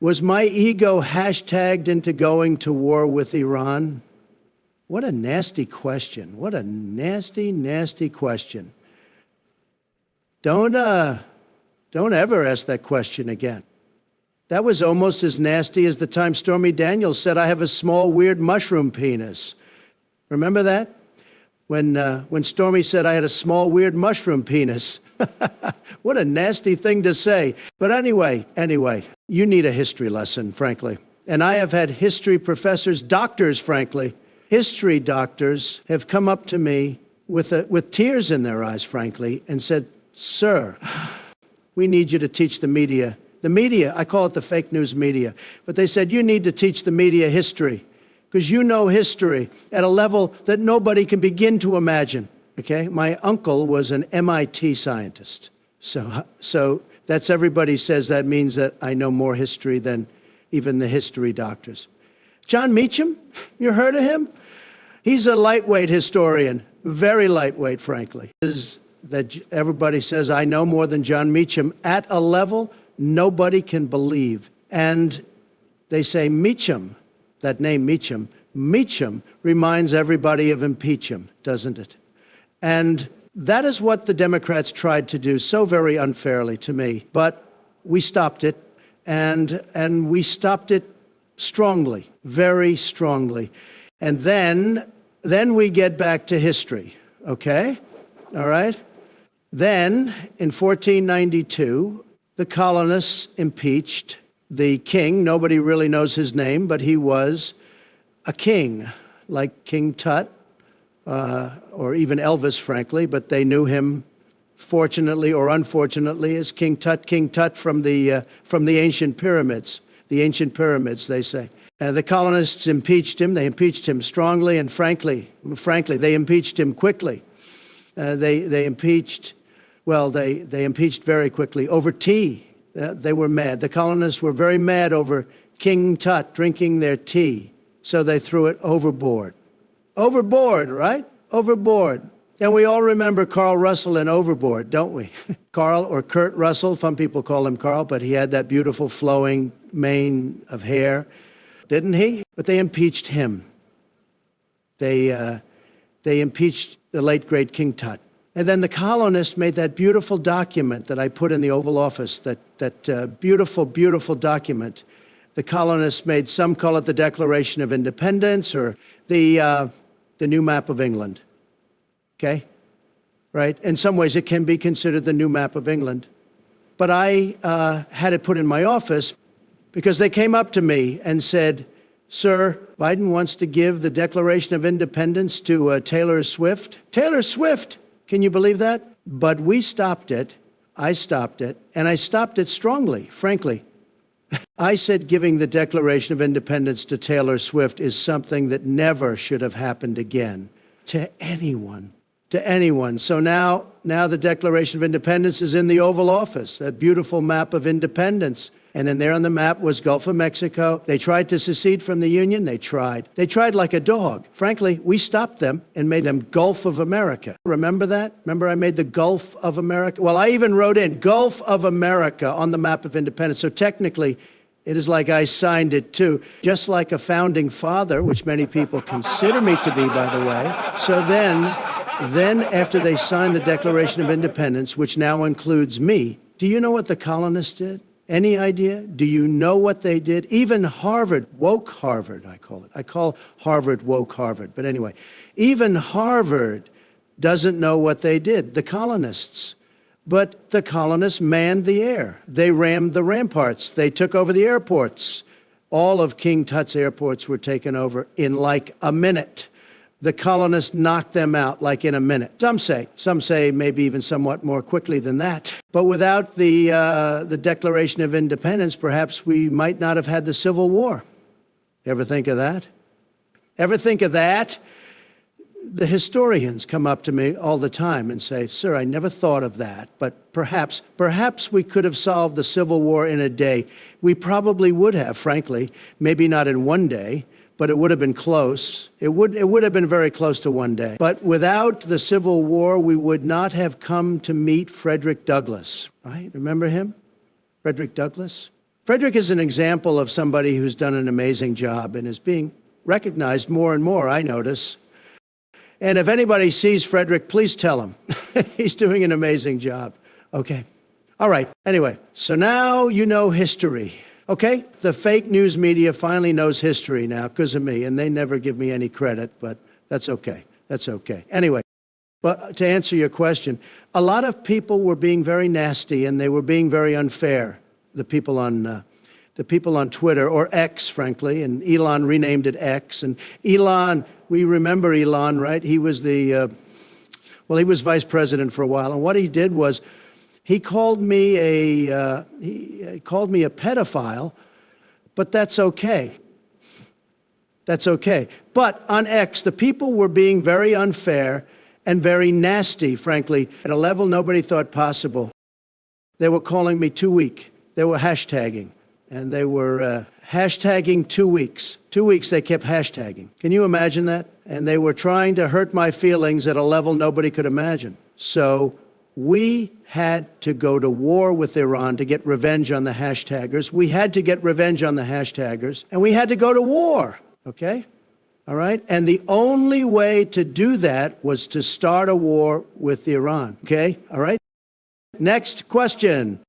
Was my ego hashtagged into going to war with Iran? What a nasty question. What a nasty, nasty question. Don't ever ask that question again. That was almost as nasty as the time Stormy Daniels said, I have a small, weird mushroom penis. Remember that? When Stormy said I had a small, weird mushroom penis. What a nasty thing to say. But anyway, you need a history lesson, frankly. And I have had history professors, doctors, frankly, history doctors have come up to me with tears in their eyes, frankly, and said, sir, we need you to teach the media. The media, I call it the fake news media. But they said, you need to teach the media history because you know history at a level that nobody can begin to imagine. Okay? My uncle was an MIT scientist. So that's everybody says that means that I know more history than even the history doctors. John Meacham, you heard of him? He's a lightweight historian, very lightweight, frankly. That everybody says I know more than John Meacham at a level nobody can believe. And they say Meacham, that name Meacham reminds everybody of impeach him, doesn't it? And that is what the Democrats tried to do so very unfairly to me. But we stopped it, and we stopped it strongly, very strongly. And then we get back to history, okay? All right? Then, in 1492, the colonists impeached the king. Nobody really knows his name, but he was a king, like King Tut, or even Elvis, frankly, but they knew him, fortunately or unfortunately, as King Tut from the ancient pyramids. The ancient pyramids, they say. The colonists impeached him. They impeached him strongly, and frankly, they impeached him quickly. They impeached very quickly over tea. They were mad. The colonists were very mad over King Tut drinking their tea, so they threw it overboard. Overboard, right? Overboard. And we all remember Carl Russell in Overboard, don't we? Carl, or Kurt Russell, some people call him Carl, but he had that beautiful flowing mane of hair, didn't he? But they impeached him. They impeached the late, great King Tut. And then the colonists made that beautiful document that I put in the Oval Office, that beautiful, beautiful document. The colonists made, some call it the Declaration of Independence or the new map of England. Okay? Right? In some ways, it can be considered the new map of England. But I had it put in my office because they came up to me and said, sir, Biden wants to give the Declaration of Independence to Taylor Swift. Taylor Swift! Can you believe that? But we stopped it. I stopped it. And I stopped it strongly, frankly. I said giving the Declaration of Independence to Taylor Swift is something that never should have happened again to anyone. To anyone. So now the Declaration of Independence is in the Oval Office, that beautiful map of independence. And in there on the map was Gulf of Mexico. They tried to secede from the Union. They tried. They tried like a dog. Frankly, we stopped them and made them Gulf of America. Remember that? Remember I made the Gulf of America? Well, I even wrote in Gulf of America on the map of independence. So technically, it is like I signed it too, just like a founding father, which many people consider me to be, by the way. So then after they signed the Declaration of Independence, which now includes me, do you know what the colonists did? Any idea? Do you know what they did? Even Harvard, woke Harvard, I call it. I call Harvard woke Harvard. But anyway, even Harvard doesn't know what they did, the colonists. But the colonists manned the air. They rammed the ramparts. They took over the airports. All of King Tut's airports were taken over in like a minute. The colonists knocked them out like in a minute. Some say maybe even somewhat more quickly than that. But without the Declaration of Independence, perhaps we might not have had the Civil War. Ever think of that? Ever think of that? The historians come up to me all the time and say, sir, I never thought of that, but perhaps we could have solved the Civil War in a day. We probably would have, frankly, maybe not in one day, but it would have been close. It would have been very close to one day. But without the Civil War, we would not have come to meet Frederick Douglass, right? Remember him? Frederick Douglass? Frederick is an example of somebody who's done an amazing job and is being recognized more and more, I notice. And if anybody sees Frederick, please tell him. He's doing an amazing job. Okay. All right. Anyway, so now you know history. Okay? The fake news media finally knows history now because of me, and they never give me any credit, but that's okay. That's okay. Anyway, but to answer your question, a lot of people were being very nasty, and they were being very unfair. The people on Twitter, or X, frankly, and Elon renamed it X. And Elon, we remember Elon, right? He was he was vice president for a while, and what he did was he called me a pedophile, but that's okay. That's okay. But on X, the people were being very unfair and very nasty, frankly, at a level nobody thought possible. They were calling me too weak. They were hashtagging, and they were hashtagging 2 weeks. 2 weeks they kept hashtagging. Can you imagine that? And they were trying to hurt my feelings at a level nobody could imagine. So we had to go to war with Iran to get revenge on the hashtaggers. We had to get revenge on the hashtaggers, and we had to go to war, okay? All right? And the only way to do that was to start a war with Iran, okay? All right? Next question.